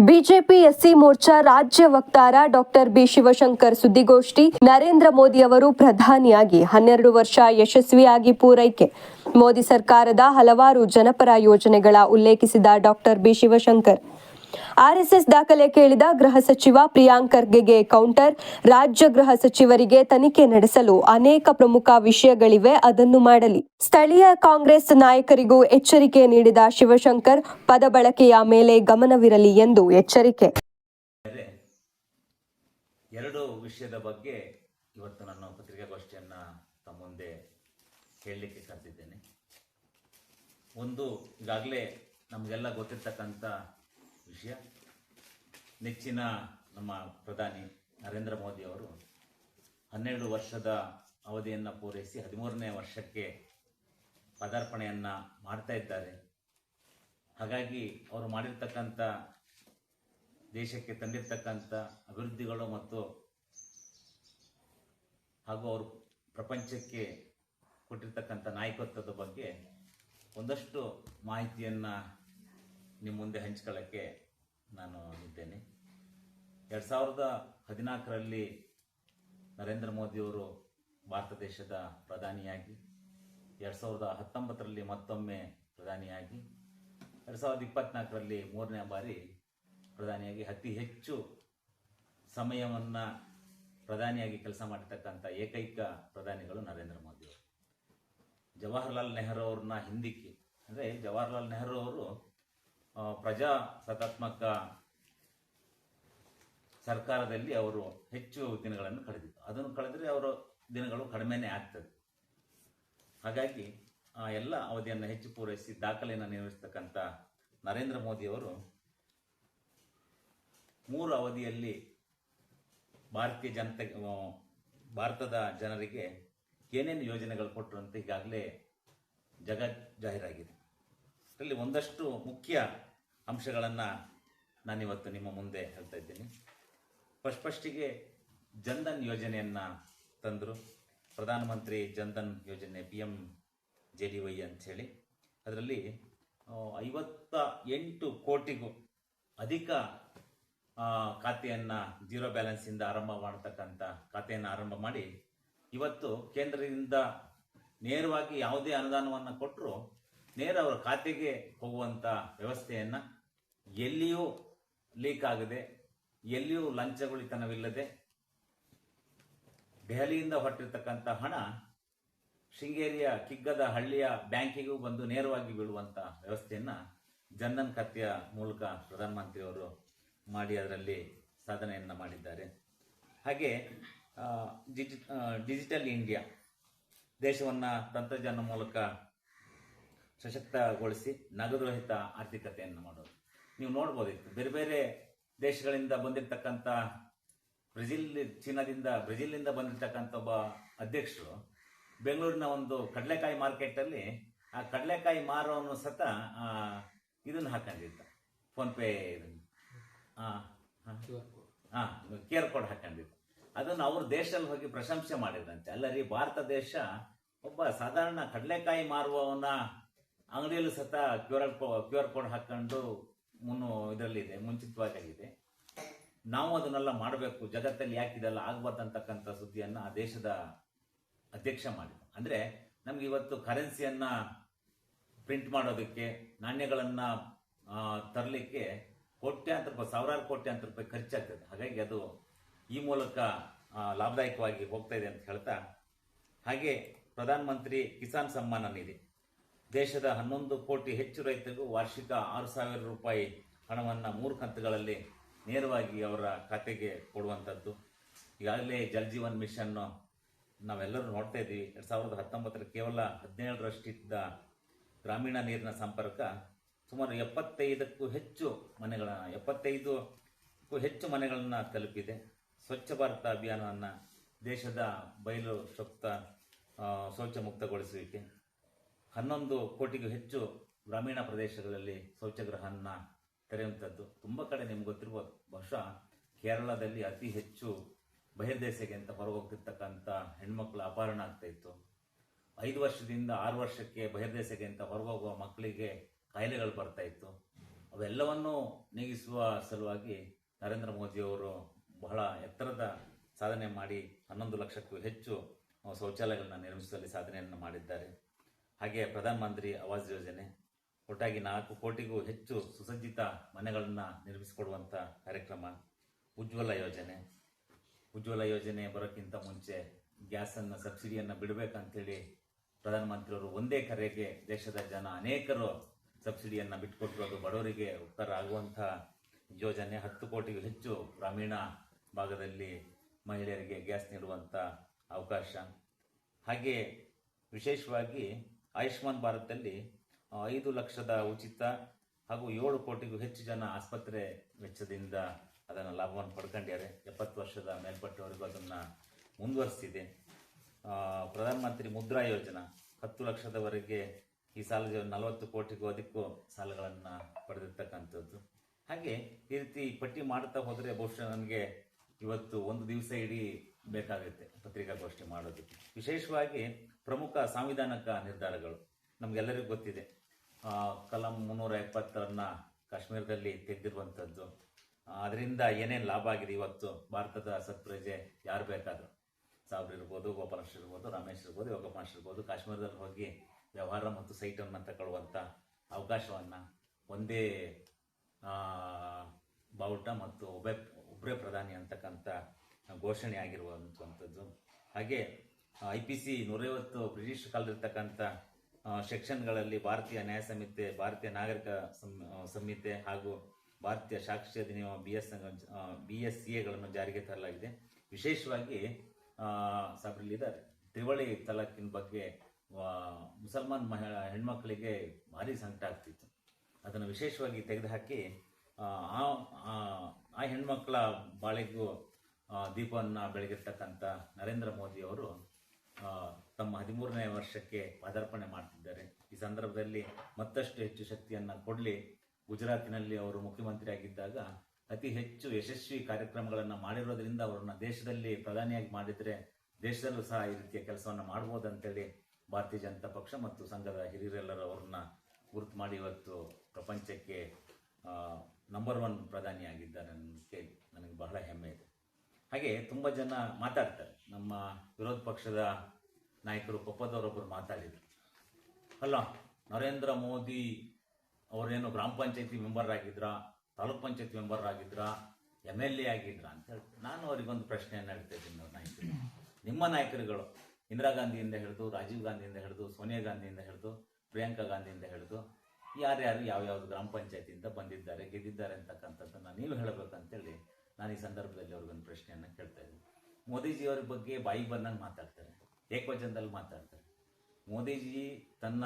BJP SC Morcha ರಾಜ್ಯ ವಕ್ತಾರ doctor B Shivashankar ಸುದ್ದಿಗೋಷ್ಠಿ. ನರೇಂದ್ರ ಮೋದಿ ಅವರು ಪ್ರಧಾನಿಯಾಗಿ 12 ವರ್ಷ ಯಶಸ್ವಿಯಾಗಿ ಪೂರೈಕೆ. ಮೋದಿ ಸರ್ಕಾರದ ಹಲವಾರು ಜನಪರ ಯೋಜನೆಗಳ ಉಲ್ಲೇಖಿಸಿದ ಡಾಕ್ಟರ್ ಬಿ ಶಿವಶಂಕರ್, ಆರ್ಎಸ್ಎಸ್ ದಾಖಲೆ ಕೇಳಿದ ಗೃಹ ಸಚಿವ ಪ್ರಿಯಾಂಕ್ ಖರ್ಗೆಗೆ ಕೌಂಟರ್. ರಾಜ್ಯ ಗೃಹ ಸಚಿವರಿಗೆ ತನಿಖೆ ನಡೆಸಲು ಅನೇಕ ಪ್ರಮುಖ ವಿಷಯಗಳಿವೆ, ಅದನ್ನು ಮಾಡಲಿ. ಸ್ಥಳೀಯ ಕಾಂಗ್ರೆಸ್ ನಾಯಕರಿಗೂ ಎಚ್ಚರಿಕೆ ನೀಡಿದ ಶಿವಶಂಕರ್, ಪದ ಬಳಕೆಯ ಮೇಲೆ ಗಮನವಿರಲಿ ಎಂದು ಎಚ್ಚರಿಕೆ. ಎರಡು ವಿಷಯದ ಬಗ್ಗೆ ಇವತ್ತು ನಾನು ಪತ್ರಿಕಾಗೋಷ್ಠಿಯನ್ನ ತಮ್ಮ ಮುಂದೆ ಹೇಳಲಿಕ್ಕೆ ಕರೆದಿದ್ದೇನೆ. ಒಂದು, ಈಗಾಗಲೇ ನಮಗೆಲ್ಲ ಗೊತ್ತಿರ್ತಕ್ಕಂಥ ವಿಷಯ, ನೆಚ್ಚಿನ ನಮ್ಮ ಪ್ರಧಾನಿ ನರೇಂದ್ರ ಮೋದಿ ಅವರು 12 ವರ್ಷದ ಅವಧಿಯನ್ನು ಪೂರೈಸಿ 13ನೇ ವರ್ಷಕ್ಕೆ ಪದಾರ್ಪಣೆಯನ್ನು ಮಾಡ್ತಾ ಇದ್ದಾರೆ. ಹಾಗಾಗಿ ಅವರು ಮಾಡಿರ್ತಕ್ಕಂಥ, ದೇಶಕ್ಕೆ ತಂದಿರ್ತಕ್ಕಂಥ ಅಭಿವೃದ್ಧಿಗಳು ಹಾಗೂ ಅವರು ಪ್ರಪಂಚಕ್ಕೆ ಕೊಟ್ಟಿರ್ತಕ್ಕಂಥ ನಾಯಕತ್ವದ ಬಗ್ಗೆ ಒಂದಷ್ಟು ಮಾಹಿತಿಯನ್ನು ನಿಮ್ಮ ಮುಂದೆ ಹಂಚಿಕೊಳ್ಳಕ್ಕೆ ನಾನು ಇದ್ದೇನೆ. 2014ರಲ್ಲಿ ನರೇಂದ್ರ ಮೋದಿಯವರು ಭಾರತ ದೇಶದ ಪ್ರಧಾನಿಯಾಗಿ, 2019ರಲ್ಲಿ ಮತ್ತೊಮ್ಮೆ ಪ್ರಧಾನಿಯಾಗಿ, 2024ರಲ್ಲಿ 3ನೇ ಬಾರಿ ಪ್ರಧಾನಿಯಾಗಿ ಅತಿ ಹೆಚ್ಚು ಸಮಯವನ್ನು ಪ್ರಧಾನಿಯಾಗಿ ಕೆಲಸ ಮಾಡಿರ್ತಕ್ಕಂಥ ಏಕೈಕ ಪ್ರಧಾನಿಗಳು ನರೇಂದ್ರ ಮೋದಿಯವರು. ಜವಾಹರ್ಲಾಲ್ ನೆಹರು ಅವ್ರನ್ನ ಹಿಂದಿಕ್ಕಿ, ಅಂದರೆ ಜವಾಹರ್ಲಾಲ್ ನೆಹರು ಅವರು ಪ್ರಜಾಸತ್ತಾತ್ಮಕ ಸರ್ಕಾರದಲ್ಲಿ ಅವರು ಹೆಚ್ಚು ದಿನಗಳನ್ನು ಕಳೆದಿದ್ದು, ಅದನ್ನು ಕಳೆದರೆ ಅವರ ದಿನಗಳು ಕಡಿಮೆನೇ ಆಗ್ತದೆ. ಹಾಗಾಗಿ ಆ ಎಲ್ಲ ಅವಧಿಯನ್ನು ಹೆಚ್ಚು ಪೂರೈಸಿ ದಾಖಲೆಯನ್ನು ನಿರ್ವಹಿಸ್ತಕ್ಕಂಥ ನರೇಂದ್ರ ಮೋದಿಯವರು 3 ಅವಧಿಯಲ್ಲಿ ಭಾರತದ ಜನರಿಗೆ ಏನೇನು ಯೋಜನೆಗಳು ಕೊಟ್ಟರು ಅಂತ ಈಗಾಗಲೇ ಜಾಹೀರಾಗಿದೆ. ಅದರಲ್ಲಿ ಒಂದಷ್ಟು ಮುಖ್ಯ ಅಂಶಗಳನ್ನು ನಾನಿವತ್ತು ನಿಮ್ಮ ಮುಂದೆ ಹೇಳ್ತಾ ಇದ್ದೀನಿ. ಫಸ್ಟಿಗೆ ಜನ್ಧನ್ ಯೋಜನೆಯನ್ನು ತಂದರು. ಪ್ರಧಾನಮಂತ್ರಿ ಜನ್ಧನ್ ಯೋಜನೆ, PMJDY ಅಂಥೇಳಿ. ಅದರಲ್ಲಿ 58 ಕೋಟಿಗೂ ಅಧಿಕ ಖಾತೆಯನ್ನು ಜೀರೋ ಬ್ಯಾಲೆನ್ಸಿಂದ ಆರಂಭ ಮಾಡತಕ್ಕಂಥ ಖಾತೆಯನ್ನು ಆರಂಭ ಮಾಡಿ, ಇವತ್ತು ಕೇಂದ್ರದಿಂದ ನೇರವಾಗಿ ಯಾವುದೇ ಅನುದಾನವನ್ನು ಕೊಟ್ಟರು ನೇರ ಅವರ ಖಾತೆಗೆ ಹೋಗುವಂಥ ವ್ಯವಸ್ಥೆಯನ್ನು, ಎಲ್ಲಿಯೂ ಲೀಕ್ ಆಗದೆ, ಎಲ್ಲಿಯೂ ಲಂಚಗುಳಿತನವಿಲ್ಲದೆ, ದೆಹಲಿಯಿಂದ ಹೊರಟಿರ್ತಕ್ಕಂಥ ಹಣ ಶೃಂಗೇರಿಯ ಕಿಗ್ಗದ ಹಳ್ಳಿಯ ಬ್ಯಾಂಕಿಗೂ ಬಂದು ನೇರವಾಗಿ ಬೀಳುವಂಥ ವ್ಯವಸ್ಥೆಯನ್ನು ಜನ್ಧನ್ ಖಾತೆಯ ಮೂಲಕ ಪ್ರಧಾನಮಂತ್ರಿಯವರು ಮಾಡಿ ಅದರಲ್ಲಿ ಸಾಧನೆಯನ್ನು ಮಾಡಿದ್ದಾರೆ. ಹಾಗೆ ಡಿಜಿಟಲ್ ಇಂಡಿಯಾ, ದೇಶವನ್ನು ತಂತ್ರಜ್ಞಾನ ಮೂಲಕ ಸಶಕ್ತಗೊಳಿಸಿ ನಗದುರಹಿತ ಆರ್ಥಿಕತೆಯನ್ನು ಮಾಡೋದು. ನೀವು ನೋಡ್ಬೋದಿತ್ತು, ಬೇರೆ ಬೇರೆ ದೇಶಗಳಿಂದ ಬಂದಿರತಕ್ಕಂಥ ಬ್ರೆಜಿಲ್ನಿಂದ ಬಂದಿರತಕ್ಕಂಥ ಒಬ್ಬ ಅಧ್ಯಕ್ಷರು ಬೆಂಗಳೂರಿನ ಒಂದು ಕಡಲೆಕಾಯಿ ಮಾರ್ಕೆಟಲ್ಲಿ ಆ ಕಡಲೆಕಾಯಿ ಮಾರೋನು ಸತ ಇದನ್ನು ಹಾಕೊಂಡಿದ್ದ, ಫೋನ್ಪೇ ಇದನ್ನು QR ಕೋಡ್ ಹಾಕೊಂಡಿದ್ದ. ಅದನ್ನು ಅವ್ರ ದೇಶದಲ್ಲಿ ಹೋಗಿ ಪ್ರಶಂಸೆ ಮಾಡಿದ್ರಂತೆ. ಅಲ್ಲರಿ, ಭಾರತ ದೇಶ ಒಬ್ಬ ಸಾಧಾರಣ ಕಡಲೆಕಾಯಿ ಮಾರುವವನ ಅಂಗಡಿಯಲ್ಲೂ ಸತ QR ಕೋಡ್ ಹಾಕೊಂಡು ಇದರಲ್ಲಿದೆ, ಮುಂಚಿತವಾಗಿದೆ. ನಾವು ಅದನ್ನೆಲ್ಲ ಮಾಡಬೇಕು, ಜಗತ್ತಲ್ಲಿ ಯಾಕಿದೆಲ್ಲ ಆಗಬಾರ್ದಂತಕ್ಕಂಥ ಸುದ್ದಿಯನ್ನು ಆ ದೇಶದ ಅಧ್ಯಕ್ಷ ಮಾಡಿದ. ಅಂದರೆ ನಮ್ಗೆ ಇವತ್ತು ಕರೆನ್ಸಿಯನ್ನು ಪ್ರಿಂಟ್ ಮಾಡೋದಕ್ಕೆ, ನಾಣ್ಯಗಳನ್ನು ತರಲಿಕ್ಕೆ ಕೋಟ್ಯಾಂತರ ರೂಪಾಯಿ, ಸಾವಿರಾರು ಕೋಟ್ಯಾಂತರ ರೂಪಾಯಿ ಖರ್ಚಾಗ್ತದೆ. ಹಾಗಾಗಿ ಅದು ಈ ಮೂಲಕ ಲಾಭದಾಯಕವಾಗಿ ಹೋಗ್ತಾ ಇದೆ ಅಂತ ಹೇಳ್ತಾ, ಹಾಗೆ ಪ್ರಧಾನಮಂತ್ರಿ ಕಿಸಾನ್ ಸಮ್ಮಾನ ನಿಧಿ, ದೇಶದ 11 ಕೋಟಿ ಹೆಚ್ಚು ರೈತರಿಗೂ ವಾರ್ಷಿಕ 6,000 ರೂಪಾಯಿ ಹಣವನ್ನು 3 ಕಂತುಗಳಲ್ಲಿ ನೇರವಾಗಿ ಅವರ ಖಾತೆಗೆ ಕೊಡುವಂಥದ್ದು. ಈಗಾಗಲೇ ಜಲ್ ಜೀವನ್ ಮಿಷನ್ನು ನಾವೆಲ್ಲರೂ ನೋಡ್ತಾ ಇದ್ದೀವಿ. 2019ರಲ್ಲಿ ಕೇವಲ 17ರಷ್ಟಿದ್ದ ಗ್ರಾಮೀಣ ನೀರಿನ ಸಂಪರ್ಕ ಸುಮಾರು 75ಕ್ಕೂ ಹೆಚ್ಚು ಮನೆಗಳನ್ನು ತಲುಪಿದೆ. ಸ್ವಚ್ಛ ಭಾರತ ಅಭಿಯಾನವನ್ನು, ದೇಶದ ಬಯಲು ಶೌಚ ಮುಕ್ತಗೊಳಿಸುವಿಕೆ, 11 ಕೋಟಿಗೂ ಹೆಚ್ಚು ಗ್ರಾಮೀಣ ಪ್ರದೇಶಗಳಲ್ಲಿ ಶೌಚಗೃಹವನ್ನು ತೆರೆಯುವಂಥದ್ದು. ತುಂಬ ಕಡೆ ನಿಮ್ಗೆ ಗೊತ್ತಿರ್ಬೋದು, ಬಹುಶಃ ಕೇರಳದಲ್ಲಿ ಅತಿ ಹೆಚ್ಚು ಬಹಿರ್ದೇಶಕ್ಕೆ ಅಂತ ಹೊರಗೋಗ್ತಿರ್ತಕ್ಕಂಥ ಹೆಣ್ಮಕ್ಳು ಅಪಹರಣ ಆಗ್ತಾ ಇತ್ತು. 5 ವರ್ಷದಿಂದ 6 ವರ್ಷಕ್ಕೆ ಬಹಿರ್ದೇಶಕ್ಕೆ ಅಂತ ಹೊರಗೋಗುವ ಮಕ್ಕಳಿಗೆ ಕಾಯಿಲೆಗಳು ಬರ್ತಾ ಇತ್ತು. ಅವೆಲ್ಲವನ್ನೂ ನೀಗಿಸುವ ಸಲುವಾಗಿ ನರೇಂದ್ರ ಮೋದಿಯವರು ಬಹಳ ಎತ್ತರದ ಸಾಧನೆ ಮಾಡಿ 11 ಲಕ್ಷಕ್ಕೂ ಹೆಚ್ಚು ಶೌಚಾಲಯಗಳನ್ನು ನಿರ್ಮಿಸುವಲ್ಲಿ ಸಾಧನೆಯನ್ನು ಮಾಡಿದ್ದಾರೆ. ಹಾಗೆ ಪ್ರಧಾನಮಂತ್ರಿ ಆವಾಸ್ ಯೋಜನೆ, ಒಟ್ಟಾಗಿ 4 ಕೋಟಿಗೂ ಹೆಚ್ಚು ಸುಸಜ್ಜಿತ ಮನೆಗಳನ್ನು ನಿರ್ಮಿಸಿಕೊಡುವಂಥ ಕಾರ್ಯಕ್ರಮ. ಉಜ್ವಲ ಯೋಜನೆ ಬರೋಕ್ಕಿಂತ ಮುಂಚೆ ಗ್ಯಾಸನ್ನು ಸಬ್ಸಿಡಿಯನ್ನು ಬಿಡಬೇಕಂತೇಳಿ ಪ್ರಧಾನಮಂತ್ರಿಯವರು ಒಂದೇ ಕರೆಗೆ ದೇಶದ ಜನ ಅನೇಕರು ಸಬ್ಸಿಡಿಯನ್ನು ಬಿಟ್ಟುಕೊಟ್ಟಿರೋದು ಬಡವರಿಗೆ ಉಪಕಾರ ಆಗುವಂಥ ಯೋಜನೆ. 10 ಕೋಟಿಗೂ ಹೆಚ್ಚು ಗ್ರಾಮೀಣ ಭಾಗದಲ್ಲಿ ಮಹಿಳೆಯರಿಗೆ ಗ್ಯಾಸ್ ನೀಡುವಂಥ ಅವಕಾಶ. ಹಾಗೆ ವಿಶೇಷವಾಗಿ ಆಯುಷ್ಮಾನ್ ಭಾರತದಲ್ಲಿ 5 ಲಕ್ಷದ ಉಚಿತ ಹಾಗೂ 7 ಕೋಟಿಗೂ ಹೆಚ್ಚು ಜನ ಆಸ್ಪತ್ರೆ ವೆಚ್ಚದಿಂದ ಅದನ್ನು ಲಾಭವನ್ನು ಪಡ್ಕೊಂಡಿದ್ದಾರೆ. 70 ವರ್ಷದ ಮೇಲ್ಪಟ್ಟವರಿಗೂ ಅದನ್ನು ಮುಂದುವರಿಸ್ತಿದೆ. ಪ್ರಧಾನಮಂತ್ರಿ ಮುದ್ರಾ ಯೋಜನಾ 10 ಲಕ್ಷದವರೆಗೆ ಈ ಸಾಲ 40 ಕೋಟಿಗೂ ಅಧಿಕ ಸಾಲಗಳನ್ನು ಪಡೆದಿರ್ತಕ್ಕಂಥದ್ದು. ಹಾಗೆ ಈ ರೀತಿ ಪಟ್ಟಿ ಮಾಡ್ತಾ ಹೋದರೆ ಬಹುಶಃ ನನಗೆ ಇವತ್ತು ಒಂದು ದಿವಸ ಇಡೀ ಬೇಕಾಗುತ್ತೆ ಪತ್ರಿಕಾಗೋಷ್ಠಿ ಮಾಡೋದು. ವಿಶೇಷವಾಗಿ ಪ್ರಮುಖ ಸಾಂವಿಧಾನಿಕ ನಿರ್ಧಾರಗಳು ನಮಗೆಲ್ಲರಿಗೂ ಗೊತ್ತಿದೆ. ಕಲಂ 370 ಕಾಶ್ಮೀರದಲ್ಲಿ ತೆಗೆದಿರುವಂಥದ್ದು. ಅದರಿಂದ ಏನೇನು ಲಾಭ ಆಗಿದೆ ಇವತ್ತು ಭಾರತದ ಸತ್ಪ್ರಜೆ ಯಾರು ಬೇಕಾದರೂ, ಸಾಬ್ರು ಇರ್ಬೋದು, ಗೋಪಾಲಕೃಷ್ಣ ಇರ್ಬೋದು, ರಮೇಶ್ ಇರ್ಬೋದು, ಯೋಗಪಾಶ್ ಇರ್ಬೋದು, ಕಾಶ್ಮೀರದಲ್ಲಿ ಹೋಗಿ ವ್ಯವಹಾರ ಮತ್ತು ಸೈಟನ್ನು ತಗೊಳ್ಳುವಂಥ ಅವಕಾಶವನ್ನು ಒಂದೇ ಬಾವುಟ ಮತ್ತು ಒಬ್ಬರೇ ಪ್ರಧಾನಿ ಅಂತಕ್ಕಂಥ ಘೋಷಣೆ ಆಗಿರುವಂಥದ್ದು. ಹಾಗೆ IPC 150 ಬ್ರಿಟಿಷ್ ಕಾಲದಿರ್ತಕ್ಕಂಥ ಸೆಕ್ಷನ್ಗಳಲ್ಲಿ ಭಾರತೀಯ ನ್ಯಾಯ ಸಂಹಿತೆ, ಭಾರತೀಯ ನಾಗರಿಕ ಸಂಹಿತೆ ಹಾಗೂ ಭಾರತೀಯ ಸಾಕ್ಷಿ ಅಧಿನಿಯಮ BSCAಗಳನ್ನು ಜಾರಿಗೆ ತರಲಾಗಿದೆ. ವಿಶೇಷವಾಗಿ ಸಾಬ್ರಲ್ಲಿದ್ದಾರೆ ತ್ರಿವಳಿ ತಲಾಖಿನ ಬಗ್ಗೆ ಮುಸಲ್ಮಾನ್ ಹೆಣ್ಮಕ್ಳಿಗೆ ಭಾರಿ ಸಂಕಟ ಆಗ್ತಿತ್ತು. ಅದನ್ನು ವಿಶೇಷವಾಗಿ ತೆಗೆದುಹಾಕಿ ಆ ಹೆಣ್ಮಕ್ಳ ಬಾಳಿಗೂ ದೀಪವನ್ನು ಬೆಳಗಿರ್ತಕ್ಕಂಥ ನರೇಂದ್ರ ಮೋದಿಯವರು ತಮ್ಮ 13ನೇ ವರ್ಷಕ್ಕೆ ಪಾದಾರ್ಪಣೆ ಮಾಡ್ತಿದ್ದಾರೆ. ಈ ಸಂದರ್ಭದಲ್ಲಿ ಮತ್ತಷ್ಟು ಹೆಚ್ಚು ಶಕ್ತಿಯನ್ನು ಕೊಡಲಿ. ಗುಜರಾತಿನಲ್ಲಿ ಅವರು ಮುಖ್ಯಮಂತ್ರಿ ಆಗಿದ್ದಾಗ ಅತಿ ಹೆಚ್ಚು ಯಶಸ್ವಿ ಕಾರ್ಯಕ್ರಮಗಳನ್ನು ಮಾಡಿರೋದ್ರಿಂದ ಅವರನ್ನ ದೇಶದಲ್ಲಿ ಪ್ರಧಾನಿಯಾಗಿ ಮಾಡಿದರೆ ದೇಶದಲ್ಲೂ ಸಹ ಈ ರೀತಿಯ ಕೆಲಸವನ್ನು ಮಾಡ್ಬೋದು ಅಂತೇಳಿ ಭಾರತೀಯ ಜನತಾ ಪಕ್ಷ ಮತ್ತು ಸಂಘದ ಹಿರಿಯರೆಲ್ಲರೂ ಅವ್ರನ್ನ ಗುರುತು ಮಾಡಿ ಇವತ್ತು ಪ್ರಪಂಚಕ್ಕೆ ನಂಬರ್ 1 ಪ್ರಧಾನಿಯಾಗಿದ್ದಾರೆ ಅನ್ನೋದಕ್ಕೆ ನನಗೆ ಬಹಳ ಹೆಮ್ಮೆ ಇದೆ. ಹಾಗೆ ತುಂಬ ಜನ ಮಾತಾಡ್ತಾರೆ. ನಮ್ಮ ವಿರೋಧ ಪಕ್ಷದ ನಾಯಕರು ಕೊಪ್ಪದವರೊಬ್ಬರು ಮಾತಾಡಿದರು, ಅಲ್ಲ ನರೇಂದ್ರ ಮೋದಿ ಅವರೇನು ಗ್ರಾಮ ಪಂಚಾಯತಿ ಮೆಂಬರ್ ಆಗಿದ್ರಾ, ತಾಲೂಕ್ ಪಂಚಾಯತಿ ಮೆಂಬರ್ ಆಗಿದ್ರಾ, MLA ಆಗಿದ್ರಾ ಅಂತ ಹೇಳ್ತಾರೆ. ನಾನು ಅವರಿಗೊಂದು ಪ್ರಶ್ನೆಯನ್ನು ಹೇಳ್ತಾ ಇದ್ದೀನಿ. ನಾಯಕರು, ನಿಮ್ಮ ನಾಯಕರುಗಳು ಇಂದಿರಾ ಗಾಂಧಿಯಿಂದ ಹಿಡಿದು, ರಾಜೀವ್ ಗಾಂಧಿಯಿಂದ ಹಿಡಿದು, ಸೋನಿಯಾ ಗಾಂಧಿಯಿಂದ ಹಿಡಿದು, ಪ್ರಿಯಾಂಕಾ ಗಾಂಧಿಯಿಂದ ಹಿಡಿದು ಯಾರ್ಯಾರು ಯಾವ್ಯಾವ್ದು ಗ್ರಾಮ ಪಂಚಾಯತಿಯಿಂದ ಬಂದಿದ್ದಾರೆ, ಗೆದ್ದಿದ್ದಾರೆ ಅಂತಕ್ಕಂಥದ್ದನ್ನು ನೀವು ಹೇಳಬೇಕಂತೇಳಿ ನಾನು ಈ ಸಂದರ್ಭದಲ್ಲಿ ಅವ್ರಿಗೊಂದು ಪ್ರಶ್ನೆಯನ್ನು ಕೇಳ್ತಾ ಇದ್ದೀನಿ. ಮೋದಿಜಿಯವ್ರ ಬಗ್ಗೆ ಬಾಯಿಗೆ ಬಂದಂಗೆ ಮಾತಾಡ್ತಾರೆ, ಏಕವಚನದಲ್ಲಿ ಮಾತಾಡ್ತಾರೆ. ಮೋದಿಜಿ ತನ್ನ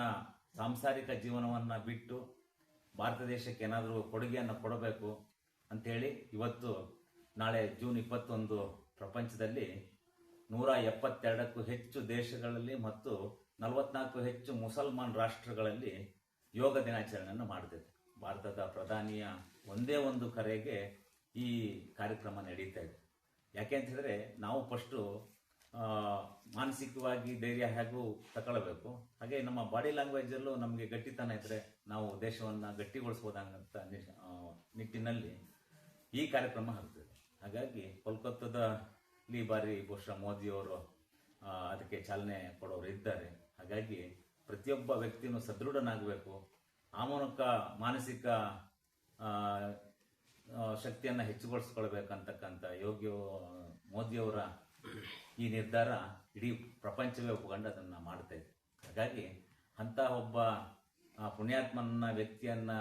ಸಾಂಸಾರಿಕ ಜೀವನವನ್ನು ಬಿಟ್ಟು ಭಾರತ ದೇಶಕ್ಕೆ ಏನಾದರೂ ಕೊಡುಗೆಯನ್ನು ಕೊಡಬೇಕು ಅಂಥೇಳಿ ಇವತ್ತು ನಾಳೆ ಜೂನ್ 21 ಪ್ರಪಂಚದಲ್ಲಿ 172ಕ್ಕೂ ಹೆಚ್ಚು ದೇಶಗಳಲ್ಲಿ ಮತ್ತು 44 ಹೆಚ್ಚು ಮುಸಲ್ಮಾನ್ ರಾಷ್ಟ್ರಗಳಲ್ಲಿ ಯೋಗ ದಿನಾಚರಣೆಯನ್ನು ಮಾಡ್ತಿದೆ. ಭಾರತದ ಪ್ರಧಾನಿಯ ಒಂದೇ ಒಂದು ಕರೆಗೆ ಈ ಕಾರ್ಯಕ್ರಮ ನಡೀತಾ ಇದೆ. ಯಾಕೆ ಅಂತ ಹೇಳಿದ್ರೆ ನಾವು ಫಸ್ಟು ಮಾನಸಿಕವಾಗಿ ಧೈರ್ಯ ಹೇಗೂ ತಗೊಳ್ಬೇಕು, ಹಾಗೆ ನಮ್ಮ ಬಾಡಿ ಲ್ಯಾಂಗ್ವೇಜಲ್ಲೂ ನಮಗೆ ಗಟ್ಟಿತನ ಇದ್ದರೆ ನಾವು ದೇಶವನ್ನು ಗಟ್ಟಿಗೊಳಿಸ್ಬೋದಂತ ನಿಟ್ಟಿನಲ್ಲಿ ಈ ಕಾರ್ಯಕ್ರಮ ಆಗ್ತದೆ. ಹಾಗಾಗಿ ಕೋಲ್ಕತ್ತಾದಲ್ಲಿ ಬಾರಿ ಬಹುಶಃ ಮೋದಿಯವರು ಅದಕ್ಕೆ ಚಾಲನೆ ಕೊಡೋರು ಇದ್ದಾರೆ. ಹಾಗಾಗಿ ಪ್ರತಿಯೊಬ್ಬ ವ್ಯಕ್ತಿಯೂ ಸದೃಢನಾಗಬೇಕು. ಆ ಮೂಲಕ ಮಾನಸಿಕ ಶಕ್ತಿಯನ್ನು ಹೆಚ್ಚುಗೊಳಿಸ್ಕೊಳ್ಬೇಕಂತಕ್ಕಂಥ ಮೋದಿಯವರ ಈ ನಿರ್ಧಾರ ಇಡೀ ಪ್ರಪಂಚವೇ ಒಪ್ಪಿಕೊಂಡು ಅದನ್ನು ಮಾಡ್ತಾ ಇದೆ. ಹಾಗಾಗಿ ಅಂಥ ಒಬ್ಬ ಪುಣ್ಯಾತ್ಮನ ವ್ಯಕ್ತಿಯನ್ನು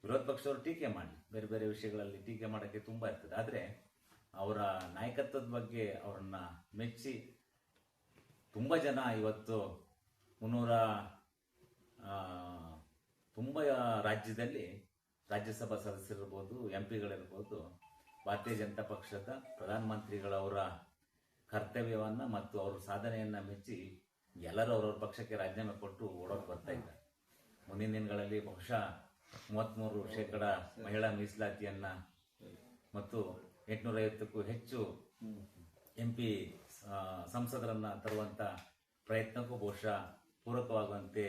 ವಿರೋಧ ಪಕ್ಷವರು ಟೀಕೆ ಮಾಡಿ, ಬೇರೆ ಬೇರೆ ವಿಷಯಗಳಲ್ಲಿ ಟೀಕೆ ಮಾಡೋಕ್ಕೆ ತುಂಬ ಇರ್ತದೆ. ಆದರೆ ಅವರ ನಾಯಕತ್ವದ ಬಗ್ಗೆ ಅವರನ್ನು ಮೆಚ್ಚಿ ತುಂಬ ಜನ ಇವತ್ತು ತುಂಬ ರಾಜ್ಯದಲ್ಲಿ ರಾಜ್ಯಸಭಾ ಸದಸ್ಯರಿರ್ಬೋದು, MP ಗಳಿರ್ಬೋದು, ಭಾರತೀಯ ಜನತಾ ಪಕ್ಷದ ಪ್ರಧಾನಮಂತ್ರಿಗಳವರ ಕರ್ತವ್ಯವನ್ನು ಮತ್ತು ಅವರ ಸಾಧನೆಯನ್ನು ಮೆಚ್ಚಿ ಎಲ್ಲರೂ ಅವ್ರವ್ರ ಪಕ್ಷಕ್ಕೆ ರಾಜೀನಾಮೆ ಕೊಟ್ಟು ಓಡೋಕೆ ಬರ್ತಾ ಇದ್ದಾರೆ. ಮುಂದಿನ ದಿನಗಳಲ್ಲಿ ಬಹುಶಃ 33% ಮಹಿಳಾ ಮೀಸಲಾತಿಯನ್ನು ಮತ್ತು 850ಕ್ಕೂ ಹೆಚ್ಚು MP ಸಂಸದರನ್ನು ತರುವಂಥ ಪ್ರಯತ್ನಕ್ಕೂ ಬಹುಶಃ ಪೂರಕವಾಗುವಂತೆ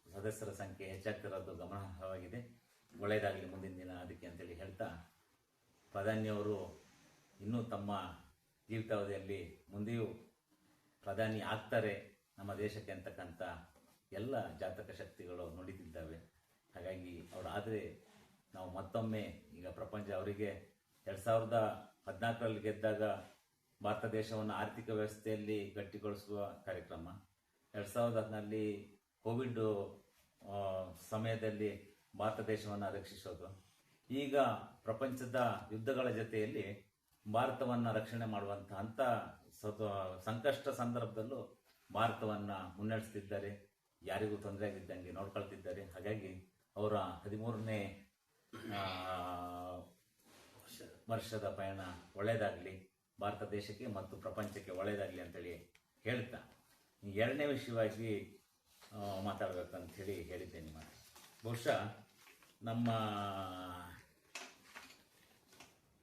ಸದಸ್ಯರ ಸಂಖ್ಯೆ ಹೆಚ್ಚಾಗ್ತಿರೋದು ಗಮನಾರ್ಹವಾಗಿದೆ. ಒಳ್ಳೆಯದಾಗಲಿ ಮುಂದಿನ ದಿನ ಅದಕ್ಕೆ ಅಂತೇಳಿ ಹೇಳ್ತಾ, ಪ್ರಧಾನಿಯವರು ಇನ್ನೂ ತಮ್ಮ ಜೀವಿತಾವಧಿಯಲ್ಲಿ ಮುಂದೆಯೂ ಪ್ರಧಾನಿ ಆಗ್ತಾರೆ ನಮ್ಮ ದೇಶಕ್ಕೆ ಅಂತಕ್ಕಂಥ ಎಲ್ಲ ಜಾತಕ ಶಕ್ತಿಗಳು ನುಡಿದಿದ್ದಾವೆ. ಹಾಗಾಗಿ ಅವರಾದರೆ ನಾವು ಮತ್ತೊಮ್ಮೆ ಈಗ ಪ್ರಪಂಚ ಅವರಿಗೆ 2014ರಲ್ಲಿ ಗೆದ್ದಾಗ ಭಾರತ ದೇಶವನ್ನು ಆರ್ಥಿಕ ವ್ಯವಸ್ಥೆಯಲ್ಲಿ ಗಟ್ಟಿಗೊಳಿಸುವ ಕಾರ್ಯಕ್ರಮ, 2014ರಲ್ಲಿ ಕೋವಿಡ್ ಸಮಯದಲ್ಲಿ ಭಾರತ ದೇಶವನ್ನು ರಕ್ಷಿಸೋದು, ಈಗ ಪ್ರಪಂಚದ ಯುದ್ಧಗಳ ಜೊತೆಯಲ್ಲಿ ಭಾರತವನ್ನು ರಕ್ಷಣೆ ಮಾಡುವಂಥ ಅಂಥ ಸಂಕಷ್ಟ ಸಂದರ್ಭದಲ್ಲೂ ಭಾರತವನ್ನು ಮುನ್ನಡೆಸ್ತಿದ್ದಾರೆ, ಯಾರಿಗೂ ತೊಂದರೆ ಆಗಿದ್ದಂಗೆ ನೋಡ್ಕೊಳ್ತಿದ್ದಾರೆ. ಹಾಗಾಗಿ ಅವರ 13ನೇ ವರ್ಷದ ಪಯಣ ಒಳ್ಳೆಯದಾಗಲಿ, ಭಾರತ ದೇಶಕ್ಕೆ ಮತ್ತು ಪ್ರಪಂಚಕ್ಕೆ ಒಳ್ಳೆಯದಾಗಲಿ ಅಂತೇಳಿ ಹೇಳ್ತಾ, ಎರಡನೇ ವಿಷಯವಾಗಿ ಮಾತಾಡಬೇಕಂಥೇಳಿ ಹೇಳಿದ್ದೇನೆ. ಬಹುಶಃ ನಮ್ಮ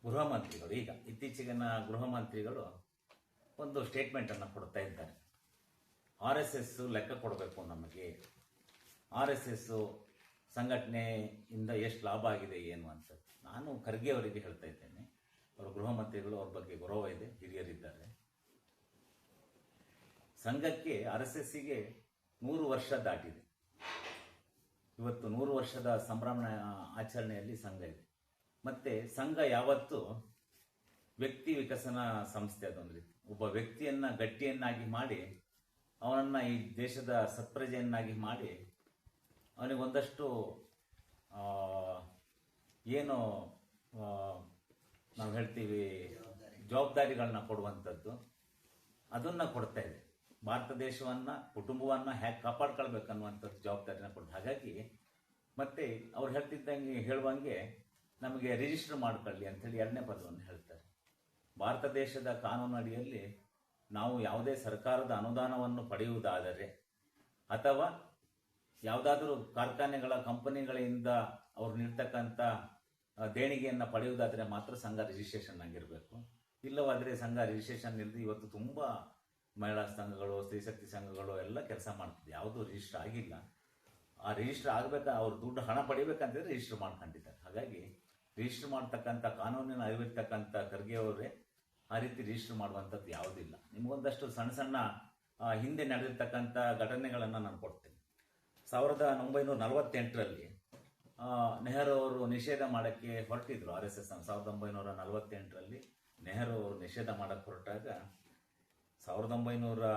ಗೃಹ ಮಂತ್ರಿಗಳು, ಈಗ ಇತ್ತೀಚೆಗಿನ ಗೃಹ ಮಂತ್ರಿಗಳು ಒಂದು ಸ್ಟೇಟ್ಮೆಂಟನ್ನು ಕೊಡ್ತಾ ಇದ್ದಾರೆ. RSS ಲೆಕ್ಕ ಕೊಡಬೇಕು ನಮಗೆ, RSS ಸಂಘಟನೆಯಿಂದ ಎಷ್ಟು ಲಾಭ ಆಗಿದೆ ಏನು ಅಂತ. ನಾನು ಖರ್ಗೆ ಅವರಿಗೆ ಹೇಳ್ತಾ ಇದ್ದೇನೆ, ಅವರು ಗೃಹ ಮಂತ್ರಿಗಳು, ಅವ್ರ ಬಗ್ಗೆ ಗೌರವ ಇದೆ, ಹಿರಿಯರಿದ್ದಾರೆ. ಸಂಘಕ್ಕೆ RSSಗೆ 100 ವರ್ಷ ದಾಟಿದೆ. ಇವತ್ತು 100 ವರ್ಷದ ಸಂಭ್ರಮ ಆಚರಣೆಯಲ್ಲಿ ಸಂಘ ಇದೆ. ಮತ್ತೆ ಸಂಘ ಯಾವತ್ತು ವ್ಯಕ್ತಿ ವಿಕಸನ ಸಂಸ್ಥೆ. ಅದೊಂದು ರೀತಿ ಒಬ್ಬ ವ್ಯಕ್ತಿಯನ್ನ ಗಟ್ಟಿಯನ್ನಾಗಿ ಮಾಡಿ, ಅವನನ್ನ ಈ ದೇಶದ ಸತ್ಪ್ರಜೆಯನ್ನಾಗಿ ಮಾಡಿ, ಅವನಿಗೊಂದಷ್ಟು ಏನು ನಾವು ಹೇಳ್ತೀವಿ ಜವಾಬ್ದಾರಿಗಳನ್ನ ಕೊಡುವಂಥದ್ದು, ಅದನ್ನ ಕೊಡ್ತಾ ಇದೆ. ಭಾರತ ದೇಶವನ್ನ, ಕುಟುಂಬವನ್ನ ಹೇಗೆ ಕಾಪಾಡ್ಕೊಳ್ಬೇಕನ್ನುವಂಥದ್ದು ಜವಾಬ್ದಾರಿನ ಕೊಡ್ತಾರೆ. ಹಾಗಾಗಿ ಮತ್ತೆ ಅವ್ರು ಹೇಳುವಂಗೆ ನಮಗೆ ರಿಜಿಸ್ಟರ್ ಮಾಡ್ಕೊಳ್ಳಿ ಅಂತೇಳಿ ಎರಡನೇ ಪದವನ್ನು ಹೇಳ್ತಾರೆ. ಭಾರತ ದೇಶದ ಕಾನೂನು ಅಡಿಯಲ್ಲಿ ನಾವು ಯಾವುದೇ ಸರ್ಕಾರದ ಅನುದಾನವನ್ನು ಪಡೆಯುವುದಾದರೆ ಅಥವಾ ಯಾವುದಾದ್ರೂ ಕಾರ್ಖಾನೆಗಳ ಕಂಪನಿಗಳಿಂದ ಅವ್ರು ನೀಡ್ತಕ್ಕಂಥ ದೇಣಿಗೆಯನ್ನು ಪಡೆಯುವುದಾದರೆ ಮಾತ್ರ ಸಂಘ ರಿಜಿಸ್ಟ್ರೇಷನ್ ಆಗಿರಬೇಕು. ಇಲ್ಲವಾದರೆ ಸಂಘ ರಿಜಿಸ್ಟ್ರೇಷನ್ ಇಲ್ಲದೆ ಇವತ್ತು ತುಂಬ ಮಹಿಳಾ ಸಂಘಗಳು, ಸ್ತ್ರೀಶಕ್ತಿ ಸಂಘಗಳು ಎಲ್ಲ ಕೆಲಸ ಮಾಡ್ತಿದೆ, ಯಾವುದೂ ರಿಜಿಸ್ಟರ್ ಆಗಿಲ್ಲ. ಆ ರಿಜಿಸ್ಟರ್ ಆಗಬೇಕಾ, ಅವ್ರು ದುಡ್ಡು ಹಣ ಪಡಿಬೇಕಂತಿದ್ರೆ ರಿಜಿಸ್ಟರ್ ಮಾಡ್ಕೊಂಡಿದ್ದಾರೆ. ಹಾಗಾಗಿ ರಿಜಿಸ್ಟರ್ ಮಾಡ್ತಕ್ಕಂಥ ಕಾನೂನಿನ ಅರಿವಿರ್ತಕ್ಕಂಥ ಖರ್ಗೆ ಅವರೇ ಆ ರೀತಿ ರಿಜಿಸ್ಟರ್ ಮಾಡುವಂಥದ್ದು ಯಾವುದಿಲ್ಲ. ನಿಮಗೊಂದಷ್ಟು ಸಣ್ಣ ಸಣ್ಣ ಹಿಂದೆ ನಡೆದಿರ್ತಕ್ಕಂಥ ಘಟನೆಗಳನ್ನು ನಾನು ಕೊಡ್ತೇನೆ. 1948ರಲ್ಲಿ ನೆಹರು ಅವರು ನಿಷೇಧ ಮಾಡೋಕ್ಕೆ ಹೊರಟಿದ್ರು RSS. 1948ರಲ್ಲಿ ನೆಹರು ಅವರು ನಿಷೇಧ ಮಾಡೋಕ್ಕೆ ಹೊರಟಾಗ 1900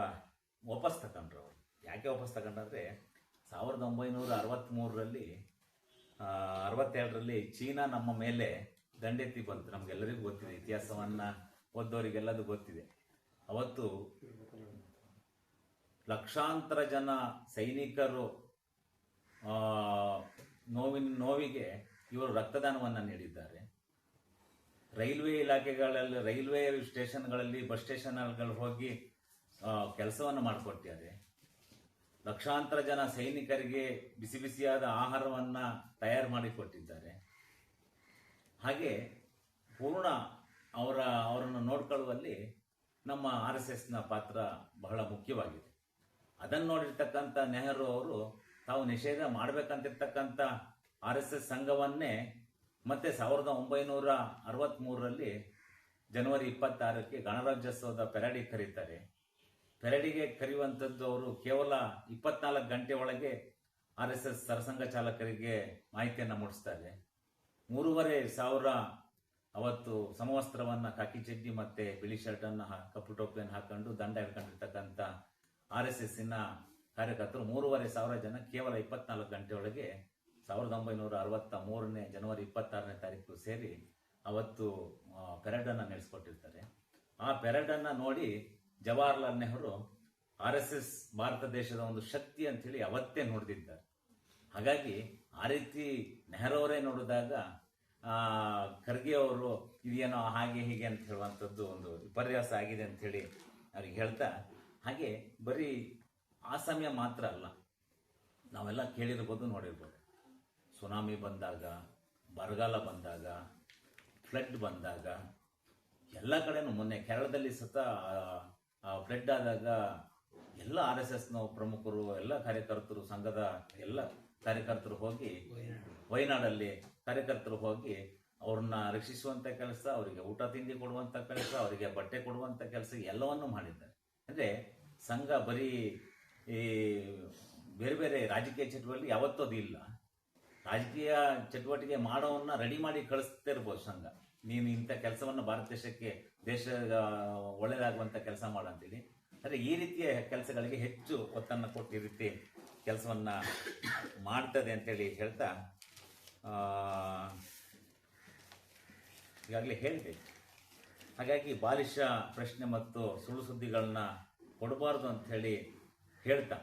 ವಾಪಸ್ ತಗೊಂಡ್ರು ಅವರು. ಯಾಕೆ ವಾಪಸ್ ತಗೊಂಡ್ರೆ 1963ರಲ್ಲಿ 62ರಲ್ಲಿ ಚೀನಾ ನಮ್ಮ ಮೇಲೆ ದಂಡೆತ್ತಿ ಬಂತು. ನಮ್ಗೆಲ್ಲರಿಗೂ ಗೊತ್ತಿದೆ, ಇತಿಹಾಸವನ್ನ ಓದೋರಿಗೆಲ್ಲದು ಗೊತ್ತಿದೆ. ಅವತ್ತು ಲಕ್ಷಾಂತರ ಜನ ಸೈನಿಕರು ನೋವಿಗೆ ಇವರು ರಕ್ತದಾನವನ್ನು ನೀಡಿದ್ದಾರೆ. ರೈಲ್ವೆ ಇಲಾಖೆಗಳಲ್ಲಿ, ರೈಲ್ವೆ ಸ್ಟೇಷನ್ಗಳಲ್ಲಿ, ಬಸ್ ಸ್ಟೇಷನ್ಗಳು ಹೋಗಿ ಕೆಲಸವನ್ನು ಮಾಡಿಕೊಟ್ಟಿದ್ದಾರೆ. ಲಕ್ಷಾಂತರ ಜನ ಸೈನಿಕರಿಗೆ ಬಿಸಿ ಬಿಸಿಯಾದ ಆಹಾರವನ್ನ ತಯಾರು ಮಾಡಿಕೊಟ್ಟಿದ್ದಾರೆ. ಹಾಗೆ ಪೂರ್ಣ ಅವರನ್ನು ನೋಡ್ಕೊಳ್ಳುವಲ್ಲಿ ನಮ್ಮ RSSನ ಪಾತ್ರ ಬಹಳ ಮುಖ್ಯವಾಗಿದೆ. ಅದನ್ನು ನೋಡಿರ್ತಕ್ಕಂಥ ನೆಹರು ಅವರು ತಾವು ನಿಷೇಧ ಮಾಡಬೇಕಂತಿರ್ತಕ್ಕಂಥ RSS ಸಂಘವನ್ನೇ ಮತ್ತೆ 1963ರಲ್ಲಿ ಜನವರಿ 26ಕ್ಕೆ ಗಣರಾಜ್ಯೋತ್ಸವದ ಪೆರೇಡಿಗೆ ಕರೀತಾರೆ. ಪೆರೇಡಿಗೆ ಕರೆಯುವಂಥದ್ದು ಅವರು ಕೇವಲ 24 ಗಂಟೆ ಒಳಗೆ RSS ಸರಸಂಘ ಚಾಲಕರಿಗೆ ಮಾಹಿತಿಯನ್ನು ಮೂಡಿಸ್ತಾರೆ. 3,500 ಅವತ್ತು ಸಮವಸ್ತ್ರವನ್ನ, ಕಾಕಿ ಚಡ್ಡಿ ಮತ್ತೆ ಬಿಳಿ ಶರ್ಟ್ ಅನ್ನ, ಕಪ್ಪು ಟೋಪಿಯನ್ನು ಹಾಕೊಂಡು ದಂಡ ಹಿಡ್ಕೊಂಡಿರ್ತಕ್ಕಂಥ RSSನ ಕಾರ್ಯಕರ್ತರು 3,500 ಜನ ಕೇವಲ 24 ಗಂಟೆ ಒಳಗೆ 1963ನೇ ಜನವರಿ 26ನೇ ತಾರೀಕು ಸೇರಿ ಅವತ್ತು ಪೆರೇಡನ್ನು ನಡೆಸ್ಕೊಟ್ಟಿರ್ತಾರೆ. ಆ ಪೆರೇಡನ್ನು ನೋಡಿ ಜವಾಹರ್ಲಾಲ್ ನೆಹರು RSS ಭಾರತ ದೇಶದ ಒಂದು ಶಕ್ತಿ ಅಂತೇಳಿ ಅವತ್ತೇ ನೋಡಿದ್ದಾರೆ. ಹಾಗಾಗಿ ಆ ರೀತಿ ನೆಹರು ಅವರೇ ನೋಡಿದಾಗ ಖರ್ಗೆ ಅವರು ಇದೇನೋ ಹಾಗೆ ಹೀಗೆ ಅಂತ ಹೇಳುವಂಥದ್ದು ಒಂದು ವಿಪರ್ಯಾಸ ಆಗಿದೆ ಅಂಥೇಳಿ ಅವ್ರಿಗೆ ಹೇಳ್ತಾ, ಹಾಗೆ ಬರೀ ಆ ಸಮಯ ಮಾತ್ರ ಅಲ್ಲ, ನಾವೆಲ್ಲ ಕೇಳಿರ್ಬೋದು, ನೋಡಿರ್ಬೋದು. ಸುನಾಮಿ ಬಂದಾಗ, ಬರಗಾಲ ಬಂದಾಗ, ಫ್ಲಡ್ ಬಂದಾಗ ಎಲ್ಲ ಕಡೆನೂ, ಮೊನ್ನೆ ಕೇರಳದಲ್ಲಿ ಸತ ಫ್ಲಡ್ ಆದಾಗ ಎಲ್ಲ RSSನ ಪ್ರಮುಖರು, ಎಲ್ಲ ಕಾರ್ಯಕರ್ತರು, ಸಂಘದ ಎಲ್ಲ ಕಾರ್ಯಕರ್ತರು ಹೋಗಿ ವಯನಾಡಲ್ಲಿ ಕಾರ್ಯಕರ್ತರು ಹೋಗಿ ಅವ್ರನ್ನ ರಕ್ಷಿಸುವಂತ ಕೆಲಸ, ಅವರಿಗೆ ಊಟ ತಿಂಡಿ ಕೊಡುವಂತ ಕೆಲಸ, ಅವರಿಗೆ ಬಟ್ಟೆ ಕೊಡುವಂತ ಕೆಲಸ ಎಲ್ಲವನ್ನೂ ಮಾಡಿದ್ದಾರೆ. ಅಂದ್ರೆ ಸಂಘ ಬರೀ ಈ ಬೇರೆ ಬೇರೆ ರಾಜಕೀಯ ಚಟುವಟಿಕೆ ಯಾವತ್ತೂ ಅದು ಇಲ್ಲ. ರಾಜಕೀಯ ಚಟುವಟಿಕೆ ಮಾಡೋವನ್ನ ರೆಡಿ ಮಾಡಿ ಕಳಿಸ್ತಾ ಇರ್ಬೋದು ಸಂಘ, ನೀನು ಇಂಥ ಕೆಲಸವನ್ನ ಭಾರತ ದೇಶಕ್ಕೆ ಒಳ್ಳೆಯದಾಗುವಂತ ಕೆಲಸ ಮಾಡಂತೇಳಿ. ಆದರೆ ಈ ರೀತಿಯ ಕೆಲಸಗಳಿಗೆ ಹೆಚ್ಚು ಒತ್ತನ್ನು ಕೊಟ್ಟು ಈ ರೀತಿ ಕೆಲಸವನ್ನ ಮಾಡ್ತದೆ ಅಂತೇಳಿ ಹೇಳ್ತಾ ಈಗಾಗಲೇ ಹೇಳಿದೆ. ಹಾಗಾಗಿ ಬಾಲಿಶ ಪ್ರಶ್ನೆ ಮತ್ತು ಸುಳ್ಳು ಸುದ್ದಿಗಳನ್ನ ಕೊಡಬಾರ್ದು ಅಂತ ಹೇಳಿ ಹೇಳ್ತಾ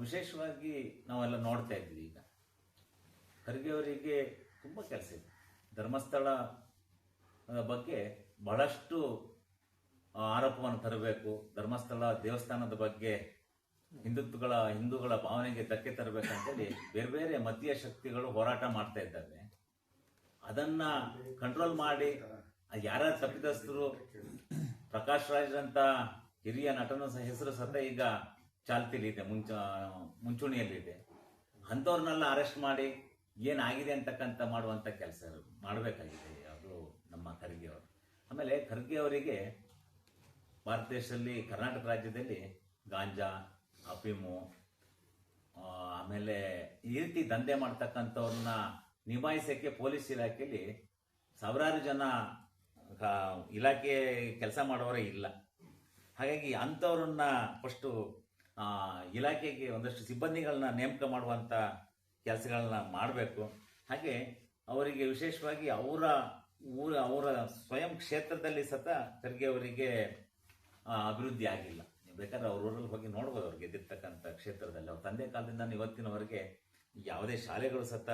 ವಿಶೇಷವಾಗಿ ನಾವೆಲ್ಲ ನೋಡ್ತಾ ಇದ್ವಿ. ಈಗ ಖರ್ಗೆ ಅವರಿಗೆ ತುಂಬ ಕೆಲಸ ಇದೆ. ಧರ್ಮಸ್ಥಳ ಬಗ್ಗೆ ಬಹಳಷ್ಟು ಆರೋಪವನ್ನು ತರಬೇಕು, ಧರ್ಮಸ್ಥಳ ದೇವಸ್ಥಾನದ ಬಗ್ಗೆ ಹಿಂದೂಗಳ ಭಾವನೆಗೆ ಧಕ್ಕೆ ತರಬೇಕಂತೇಳಿ ಬೇರೆ ಬೇರೆ ಮತೀಯ ಶಕ್ತಿಗಳು ಹೋರಾಟ ಮಾಡ್ತಾ ಇದ್ದಾವೆ. ಅದನ್ನ ಕಂಟ್ರೋಲ್ ಮಾಡಿ ಯಾರ ತಪ್ಪಿತಸ್ಥರು, ಪ್ರಕಾಶ್ ರಾಜ್ ಅಂತ ಹಿರಿಯ ನಟನ ಹೆಸರು ಸತ ಈಗ ಚಾಲ್ತಿಲಿದೆ, ಮುಂಚೂಣಿಯಲ್ಲಿದೆ. ಅಂಥವ್ರನ್ನೆಲ್ಲ ಅರೆಸ್ಟ್ ಮಾಡಿ ಏನಾಗಿದೆ ಅಂತಕ್ಕಂಥ ಮಾಡುವಂತ ಕೆಲಸ ಮಾಡಬೇಕಾಗಿದೆ ಅದು ನಮ್ಮ ಖರ್ಗೆ ಅವರು. ಆಮೇಲೆ ಖರ್ಗೆ ಅವರಿಗೆ ಭಾರತ ದೇಶದಲ್ಲಿ, ಕರ್ನಾಟಕ ರಾಜ್ಯದಲ್ಲಿ ಗಾಂಜಾ, ಅಫೀಮು, ಆಮೇಲೆ ಈ ರೀತಿ ದಂಧೆ ಮಾಡ್ತಕ್ಕಂಥವ್ರನ್ನ ನಿಭಾಯಿಸಕ್ಕೆ ಪೊಲೀಸ್ ಇಲಾಖೆಯಲ್ಲಿ ಸಾವಿರಾರು ಜನ ಇಲಾಖೆ ಕೆಲಸ ಮಾಡೋರೇ ಇಲ್ಲ. ಹಾಗಾಗಿ ಅಂಥವ್ರನ್ನ ಫಸ್ಟು ಇಲಾಖೆಗೆ ಒಂದಷ್ಟು ಸಿಬ್ಬಂದಿಗಳನ್ನ ನೇಮಕ ಮಾಡುವಂಥ ಕೆಲಸಗಳನ್ನ ಮಾಡಬೇಕು. ಹಾಗೆ ಅವರಿಗೆ ವಿಶೇಷವಾಗಿ ಅವರ ಸ್ವಯಂ ಕ್ಷೇತ್ರದಲ್ಲಿ ಸತ ಖರ್ಗೆ ಅವರಿಗೆ ಅಭಿವೃದ್ಧಿ ಆಗಿಲ್ಲ. ನೀವು ಬೇಕಾದ್ರೆ ಅವ್ರ ಊರಲ್ಲಿ ಹೋಗಿ ನೋಡ್ಬೋದು, ಅವ್ರಿಗೆ ಗೆದ್ದಿರ್ತಕ್ಕಂಥ ಕ್ಷೇತ್ರದಲ್ಲಿ ಅವ್ರ ತಂದೆ ಕಾಲದಿಂದ ಇವತ್ತಿನವರೆಗೆ ಯಾವುದೇ ಶಾಲೆಗಳು ಸತ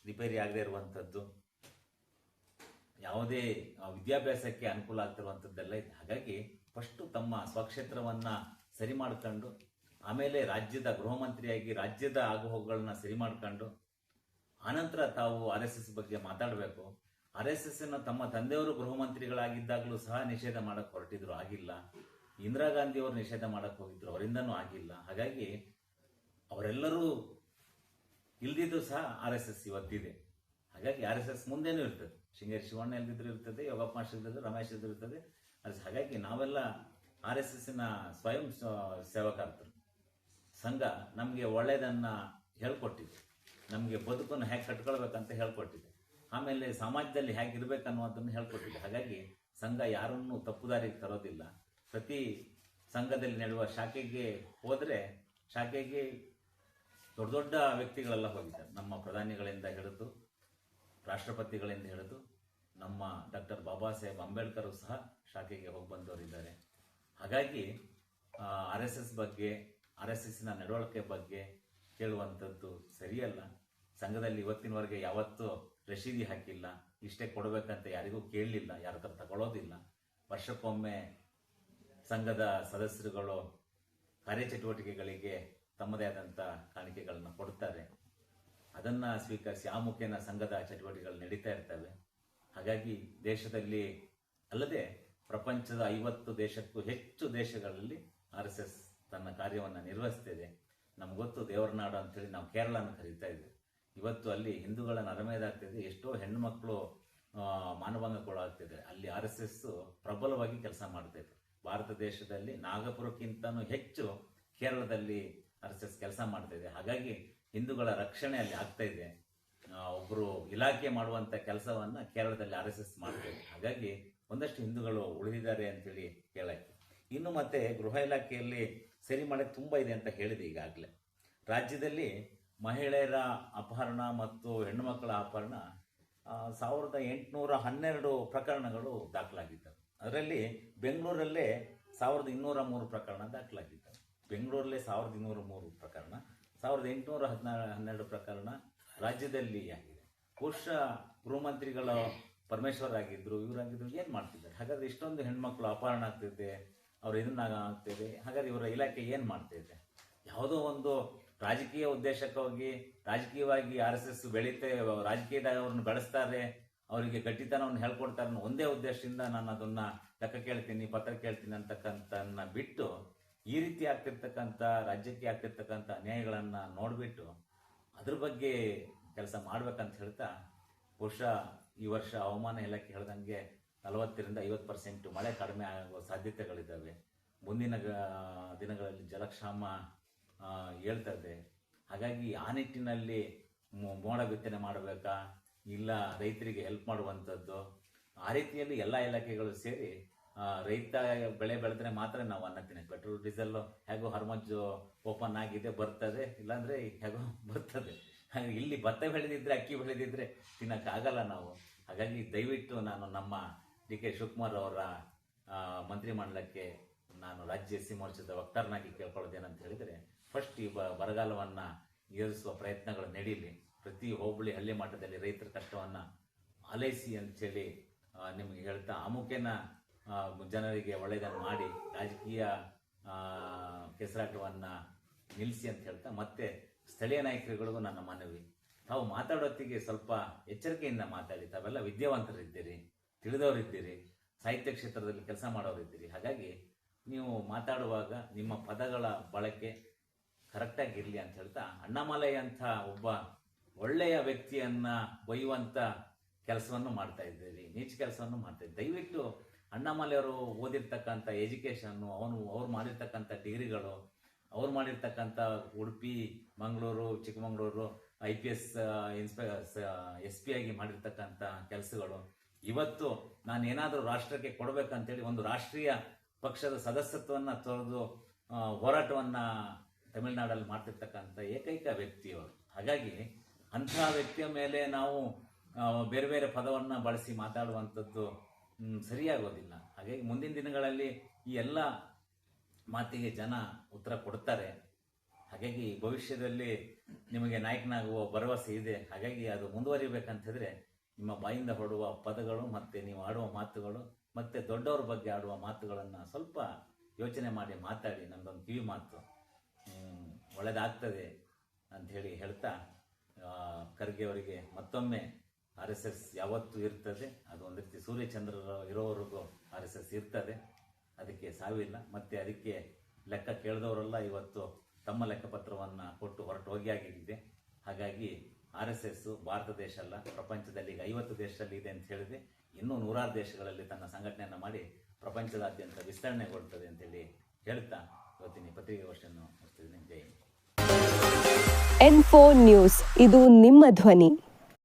ರಿಪೇರಿ ಆಗದೆ ಇರುವಂಥದ್ದು, ಯಾವುದೇ ವಿದ್ಯಾಭ್ಯಾಸಕ್ಕೆ ಅನುಕೂಲ ಆಗ್ತಿರುವಂಥದ್ದೆಲ್ಲ ಇದೆ. ಹಾಗಾಗಿ ಫಸ್ಟು ತಮ್ಮ ಸ್ವಕ್ಷೇತ್ರವನ್ನ ಸರಿ ಮಾಡ್ಕೊಂಡು, ಆಮೇಲೆ ರಾಜ್ಯದ ಗೃಹ ಮಂತ್ರಿಯಾಗಿ ರಾಜ್ಯದ ಆಗುಹೋಗುಗಳನ್ನ ಸರಿ ಮಾಡ್ಕೊಂಡು, ಆನಂತರ ತಾವು RSS ಬಗ್ಗೆ ಮಾತಾಡಬೇಕು. RSS ತಮ್ಮ ತಂದೆಯವರು ಗೃಹ ಮಂತ್ರಿಗಳಾಗಿದ್ದಾಗಲೂ ಸಹ ನಿಷೇಧ ಮಾಡಕ್ ಹೊರಟಿದ್ರು, ಆಗಿಲ್ಲ. ಇಂದಿರಾ ಗಾಂಧಿ ಅವರು ನಿಷೇಧ ಮಾಡಕ್ ಹೋಗಿದ್ರು, ಅವರಿಂದನೂ ಆಗಿಲ್ಲ. ಹಾಗಾಗಿ ಅವರೆಲ್ಲರೂ ಇಲ್ದಿದ್ದು ಸಹ RSS ಇವತ್ತಿದೆ. ಹಾಗಾಗಿ RSS ಮುಂದೇನೂ ಇರ್ತದೆ. ಶೃಂಗೇರಿ ಶಿವಣ್ಣ ಎಲ್ದಿದ್ರು ಇರ್ತದೆ, ಯೋಗಪ್ಪ ಮಾಸ್ಟರ್ ರಮೇಶ್ ಇದ್ರು ಇರ್ತದೆ. ಹಾಗಾಗಿ ನಾವೆಲ್ಲ RSS ಸ್ವಯಂ ಸೇವಕರ್ತರು. ಸಂಘ ನಮಗೆ ಒಳ್ಳೆಯದನ್ನ ಹೇಳ್ಕೊಟ್ಟಿದೆ, ನಮಗೆ ಬದುಕನ್ನು ಹೇಗೆ ಕಟ್ಕೊಳ್ಬೇಕಂತ ಹೇಳ್ಕೊಟ್ಟಿದೆ, ಆಮೇಲೆ ಸಮಾಜದಲ್ಲಿ ಹೇಗಿರ್ಬೇಕನ್ನುವುದನ್ನು ಹೇಳ್ಕೊಟ್ಟಿದೆ. ಹಾಗಾಗಿ ಸಂಘ ಯಾರನ್ನೂ ತಪ್ಪುದಾರಿಗೆ ತರೋದಿಲ್ಲ. ಪ್ರತಿ ಸಂಘದಲ್ಲಿ ನಡೆಯುವ ಶಾಖೆಗೆ ಹೋದರೆ ಶಾಖೆಗೆ ದೊಡ್ಡ ದೊಡ್ಡ ವ್ಯಕ್ತಿಗಳೆಲ್ಲ ಹೋಗಿದ್ದಾರೆ. ನಮ್ಮ ಪ್ರಧಾನಿಗಳಿಂದ ಹಿಡಿದು, ರಾಷ್ಟ್ರಪತಿಗಳಿಂದ ಹಿಡಿದು, ನಮ್ಮ ಡಾಕ್ಟರ್ ಬಾಬಾ ಸಾಹೇಬ್ ಅಂಬೇಡ್ಕರ್ ಸಹ ಶಾಖೆಗೆ ಹೋಗಿ ಬಂದವರಿದ್ದಾರೆ. ಹಾಗಾಗಿ RSS ಬಗ್ಗೆ, RSS ನಡವಳಿಕೆ ಬಗ್ಗೆ ಕೇಳುವಂಥದ್ದು ಸರಿಯಲ್ಲ. ಸಂಘದಲ್ಲಿ ಇವತ್ತಿನವರೆಗೆ ಯಾವತ್ತೂ ರಶೀದಿ ಹಾಕಿಲ್ಲ, ಇಷ್ಟೇ ಕೊಡಬೇಕಂತ ಯಾರಿಗೂ ಕೇಳಲಿಲ್ಲ, ಯಾರ ಹತ್ರ ತಗೊಳ್ಳೋದಿಲ್ಲ. ವರ್ಷಕ್ಕೊಮ್ಮೆ ಸಂಘದ ಸದಸ್ಯರುಗಳು ಕಾರ್ಯಚಟುವಟಿಕೆಗಳಿಗೆ ತಮ್ಮದೇ ಆದಂಥ ಕಾಣಿಕೆಗಳನ್ನು ಕೊಡ್ತಾರೆ. ಅದನ್ನ ಸ್ವೀಕರಿಸಿ ಆ ಮುಖೇನ ಸಂಘದ ಚಟುವಟಿಕೆಗಳು ನಡೀತಾ ಇರ್ತವೆ. ಹಾಗಾಗಿ ದೇಶದಲ್ಲಿ ಅಲ್ಲದೆ ಪ್ರಪಂಚದ 50 ದೇಶಕ್ಕೂ ಹೆಚ್ಚು ದೇಶಗಳಲ್ಲಿ RSS ತನ್ನ ಕಾರ್ಯವನ್ನು ನಿರ್ವಹಿಸ್ತಿದೆ. ನಮ್ಗೆ ಗೊತ್ತು, ದೇವರ ನಾಡು ಅಂತೇಳಿ ನಾವು ಕೇರಳನ ಕರೀತಾ ಇದ್ದೀವಿ. ಇವತ್ತು ಅಲ್ಲಿ ಹಿಂದೂಗಳ ನರಮೇದಾಗ್ತಿದೆ, ಎಷ್ಟೋ ಹೆಣ್ಣು ಮಕ್ಕಳು ಮಾನಭಂಗಕ್ಕೊಳಗಾಗ್ತಿದೆ. ಅಲ್ಲಿ RSS ಪ್ರಬಲವಾಗಿ ಕೆಲಸ ಮಾಡ್ತಿದೆ. ಭಾರತ ದೇಶದಲ್ಲಿ ನಾಗಪುರಕ್ಕಿಂತನೂ ಹೆಚ್ಚು ಕೇರಳದಲ್ಲಿ RSS ಕೆಲಸ ಮಾಡ್ತಿದೆ. ಹಾಗಾಗಿ ಹಿಂದೂಗಳ ರಕ್ಷಣೆ ಅಲ್ಲಿ ಆಗ್ತಾ ಇದೆ. ಒಬ್ಬರು ಇಲಾಖೆ ಮಾಡುವಂತ ಕೆಲಸವನ್ನ ಕೇರಳದಲ್ಲಿ RSS ಮಾಡ್ತಿದೆ. ಹಾಗಾಗಿ ಒಂದಷ್ಟು ಹಿಂದೂಗಳು ಉಳಿದಿದ್ದಾರೆ ಅಂತೇಳಿ ಹೇಳಕ್ಕೆ. ಇನ್ನು ಮತ್ತೆ ಗೃಹ ಇಲಾಖೆಯಲ್ಲಿ ಸರಿ ಮಾಡಕ್ಕೆ ತುಂಬಾ ಇದೆ ಅಂತ ಹೇಳಿದೆ ಈಗಾಗಲೇ. ರಾಜ್ಯದಲ್ಲಿ ಮಹಿಳೆಯರ ಅಪಹರಣ ಮತ್ತು ಹೆಣ್ಣು ಮಕ್ಕಳ ಅಪಹರಣ 1812 ಪ್ರಕರಣಗಳು ದಾಖಲಾಗಿದ್ದವು. ಅದರಲ್ಲಿ ಬೆಂಗಳೂರಲ್ಲೇ 1203 ಪ್ರಕರಣ ದಾಖಲಾಗಿದ್ದವು. ಬೆಂಗಳೂರಲ್ಲೇ 1203 ಪ್ರಕರಣ, 1812 ಪ್ರಕರಣ ರಾಜ್ಯದಲ್ಲಿ ಆಗಿದೆ. ಪುರುಷ ಗೃಹ ಮಂತ್ರಿಗಳು ಪರಮೇಶ್ವರ್ ಆಗಿದ್ರು, ಇವರಾಗಿದ್ರು, ಏನ್ ಮಾಡ್ತಿದ್ದಾರೆ? ಹಾಗಾದ್ರೆ ಇಷ್ಟೊಂದು ಹೆಣ್ಮಕ್ಳು ಅಪಹರಣ ಆಗ್ತಿದೆ, ಅವ್ರು ಇದನ್ನ ಆಗ್ತಿದೆ. ಹಾಗಾದ್ರೆ ಇವರ ಇಲಾಖೆ ಏನ್ ಮಾಡ್ತಿದೆ? ಯಾವುದೋ ಒಂದು ರಾಜಕೀಯ ಉದ್ದೇಶಕ್ಕಾಗಿ ರಾಜಕೀಯವಾಗಿ RSS ಬೆಳೀತೆ, ರಾಜಕೀಯದಾಗ ಅವ್ರನ್ನ ಬೆಳೆಸ್ತಾರೆ, ಅವರಿಗೆ ಗಟ್ಟಿತನವನ್ನು ಹೇಳ್ಕೊಡ್ತಾರೆ ಅನ್ನೋ ಒಂದೇ ಉದ್ದೇಶದಿಂದ ನಾನು ಅದನ್ನ ಲೆಕ್ಕ ಕೇಳ್ತೀನಿ, ಪತ್ರ ಕೇಳ್ತೀನಿ ಅಂತಕ್ಕಂಥನ್ನ ಬಿಟ್ಟು ಈ ರೀತಿ ಆಗ್ತಿರ್ತಕ್ಕಂಥ ರಾಜ್ಯಕ್ಕೆ ಆಗ್ತಿರ್ತಕ್ಕಂಥ ಅನ್ಯಾಯಗಳನ್ನು ನೋಡಿಬಿಟ್ಟು ಅದ್ರ ಬಗ್ಗೆ ಕೆಲಸ ಮಾಡ್ಬೇಕಂತ ಹೇಳ್ತಾ ಬಹುಶಃ ಈ ವರ್ಷ ಹವಾಮಾನ ಇಲಾಖೆ ಹೇಳ್ದಂಗೆ 40-50% ಮಳೆ ಕಡಿಮೆ ಆಗುವ ಸಾಧ್ಯತೆಗಳಿದ್ದಾವೆ. ಮುಂದಿನ ದಿನಗಳಲ್ಲಿ ಜಲಕ್ಷಾಮ ಹೇಳ್ತದೆ. ಹಾಗಾಗಿ ಆ ನಿಟ್ಟಿನಲ್ಲಿ ಮೋಡ ಬಿತ್ತನೆ ಮಾಡಬೇಕಾ ಇಲ್ಲ ರೈತರಿಗೆ ಹೆಲ್ಪ್ ಮಾಡುವಂಥದ್ದು, ಆ ರೀತಿಯಲ್ಲಿ ಎಲ್ಲ ಇಲಾಖೆಗಳು ಸೇರಿ ರೈತ ಬೆಳೆ ಬೆಳೆದ್ರೆ ಮಾತ್ರ ನಾವು ಅನ್ನ ತಿನ್ನಕ್ಕೆ. ಪೆಟ್ರೋಲ್ ಡೀಸೆಲ್ ಹೇಗೋ ಹರ್ಮಜ್ಜು ಓಪನ್ ಆಗಿದೆ, ಬರ್ತದೆ, ಇಲ್ಲಾಂದ್ರೆ ಹೇಗೋ ಬರ್ತದೆ. ಹಾಗೆ ಇಲ್ಲಿ ಭತ್ತ ಬೆಳೆದಿದ್ರೆ ಅಕ್ಕಿ ಬೆಳೆದಿದ್ರೆ ತಿನ್ನಕ್ಕಾಗಲ್ಲ ನಾವು. ಹಾಗಾಗಿ ದಯವಿಟ್ಟು ನಾನು ನಮ್ಮ ಡಿ.ಕೆ. ಶಿವಕುಮಾರ್ ಅವರ ಮಂತ್ರಿಮಂಡಲಕ್ಕೆ ನಾನು ರಾಜ್ಯ ಎಸ್ ಸಿ ಮೋರ್ಚಾದ ವಕ್ತಾರನಾಗಿ ಕೇಳ್ಕೊಳ್ಳೋದೇನಂತ ಹೇಳಿದರೆ, ಫಸ್ಟ್ ಈ ಬರಗಾಲವನ್ನು ಏರಿಸುವ ಪ್ರಯತ್ನಗಳು ನಡೀಲಿ. ಪ್ರತಿ ಹೋಬಳಿ ಹಳ್ಳಿ ಮಟ್ಟದಲ್ಲಿ ರೈತರ ಕಷ್ಟವನ್ನು ಆಲೈಸಿ ಅಂತೇಳಿ ನಿಮಗೆ ಹೇಳ್ತಾ, ಆ ಮುಖೇನ ಜನರಿಗೆ ಒಳ್ಳೆಯದನ್ನು ಮಾಡಿ ರಾಜಕೀಯ ಕೆಸರಾಟವನ್ನು ನಿಲ್ಲಿಸಿ ಅಂತ ಹೇಳ್ತಾ, ಮತ್ತೆ ಸ್ಥಳೀಯ ನಾಯಕರುಗಳಿಗೂ ನನ್ನ ಮನವಿ, ತಾವು ಮಾತಾಡೋತ್ತಿಗೆ ಸ್ವಲ್ಪ ಎಚ್ಚರಿಕೆಯಿಂದ ಮಾತಾಡಿ. ತಾವೆಲ್ಲ ವಿದ್ಯಾವಂತರಿದ್ದೀರಿ, ತಿಳಿದವರಿದ್ದೀರಿ, ಸಾಹಿತ್ಯ ಕ್ಷೇತ್ರದಲ್ಲಿ ಕೆಲಸ ಮಾಡೋರಿದ್ದೀರಿ. ಹಾಗಾಗಿ ನೀವು ಮಾತಾಡುವಾಗ ನಿಮ್ಮ ಪದಗಳ ಬಳಕೆ ಕರೆಕ್ಟಾಗಿರಲಿ ಅಂತ ಹೇಳ್ತಾ, ಅಣ್ಣಾಮಲೈ ಅಂತ ಒಬ್ಬ ಒಳ್ಳೆಯ ವ್ಯಕ್ತಿಯನ್ನ ಬೈಯುವಂಥ ಕೆಲಸವನ್ನು ಮಾಡ್ತಾ ಇದ್ದೀರಿ, ನೀಚ ಕೆಲಸವನ್ನು ಮಾಡ್ತಾ ಇದ್ದೀರಿ. ದಯವಿಟ್ಟು ಅಣ್ಣಾಮಲೈ ಅವರು ಓದಿರ್ತಕ್ಕಂಥ ಎಜುಕೇಷನ್ನು, ಅವ್ರು ಮಾಡಿರ್ತಕ್ಕಂಥ ಡಿಗ್ರಿಗಳು, ಅವ್ರು ಮಾಡಿರ್ತಕ್ಕಂಥ ಉಡುಪಿ, ಮಂಗಳೂರು, ಚಿಕ್ಕಮಗಳೂರು IPS SP ಆಗಿ ಮಾಡಿರ್ತಕ್ಕಂಥ ಕೆಲಸಗಳು, ಇವತ್ತು ನಾನು ಏನಾದರೂ ರಾಷ್ಟ್ರಕ್ಕೆ ಕೊಡಬೇಕಂತೇಳಿ ಒಂದು ರಾಷ್ಟ್ರೀಯ ಪಕ್ಷದ ಸದಸ್ಯತ್ವವನ್ನು ತೊರೆದು ಹೋರಾಟವನ್ನು ತಮಿಳುನಾಡಲ್ಲಿ ಮಾಡ್ತಿರ್ತಕ್ಕಂಥ ಏಕೈಕ ವ್ಯಕ್ತಿಯವರು. ಹಾಗಾಗಿ ಅಂಥ ವ್ಯಕ್ತಿಯ ಮೇಲೆ ನಾವು ಬೇರೆ ಬೇರೆ ಪದವನ್ನು ಬಳಸಿ ಮಾತಾಡುವಂಥದ್ದು ಸರಿಯಾಗೋದಿಲ್ಲ. ಹಾಗಾಗಿ ಮುಂದಿನ ದಿನಗಳಲ್ಲಿ ಈ ಎಲ್ಲ ಮಾತಿಗೆ ಜನ ಉತ್ತರ ಕೊಡ್ತಾರೆ. ಹಾಗಾಗಿ ಭವಿಷ್ಯದಲ್ಲಿ ನಿಮಗೆ ನಾಯಕನಾಗುವ ಭರವಸೆ ಇದೆ. ಹಾಗಾಗಿ ಅದು ಮುಂದುವರಿಬೇಕಂತಿದ್ರೆ ನಿಮ್ಮ ಬಾಯಿಂದ ಹೊರಡುವ ಪದಗಳು ಮತ್ತು ನೀವು ಆಡುವ ಮಾತುಗಳು ಮತ್ತು ದೊಡ್ಡವ್ರ ಬಗ್ಗೆ ಆಡುವ ಮಾತುಗಳನ್ನು ಸ್ವಲ್ಪ ಯೋಚನೆ ಮಾಡಿ ಮಾತಾಡಿ. ನನ್ನದೊಂದು ಕಿವಿ ಮಾತು ಒಳ್ಳೆಯದಾಗ್ತದೆ ಅಂಥೇಳಿ ಹೇಳ್ತಾ, ಖರ್ಗೆ ಅವರಿಗೆ ಮತ್ತೊಮ್ಮೆ RSS ಯಾವತ್ತೂ ಇರ್ತದೆ. ಅದು ಒಂದು ರೀತಿ ಸೂರ್ಯಚಂದ್ರರು ಇರೋವರೆಗೂ RSS ಇರ್ತದೆ, ಅದಕ್ಕೆ ಸಾವಿಲ್ಲ. ಮತ್ತು ಅದಕ್ಕೆ ಲೆಕ್ಕ ಕೇಳಿದವರೆಲ್ಲ ಇವತ್ತು ತಮ್ಮ ಲೆಕ್ಕಪತ್ರವನ್ನು ಕೊಟ್ಟು ಹೊರಟು ಹೋಗಿಯಾಗಿದೆ. ಹಾಗಾಗಿ RSS ಭಾರತ ದೇಶ ಅಲ್ಲ, ಪ್ರಪಂಚದಲ್ಲಿ ಈಗ 50 ದೇಶದಲ್ಲಿ ಇದೆ ಅಂತ ಹೇಳಿದೆ. ಇನ್ನೂ 100 ದೇಶಗಳಲ್ಲಿ ತನ್ನ ಸಂಘಟನೆಯನ್ನು ಮಾಡಿ ಪ್ರಪಂಚದಾದ್ಯಂತ ವಿಸ್ತರಣೆಗೊಳ್ತದೆ ಅಂತೇಳಿ ಹೇಳ್ತಾ ಇವತ್ತಿನ ಪತ್ರಿಕಾಗೋಷ್ಠಿಯನ್ನು ಮುಗಿಸ್ತಿದ್ದೀನಿ. ಜೈ ಹಿಂದ್. N4 ನ್ಯೂಸ್, ಇದು ನಿಮ್ಮ ಧ್ವನಿ.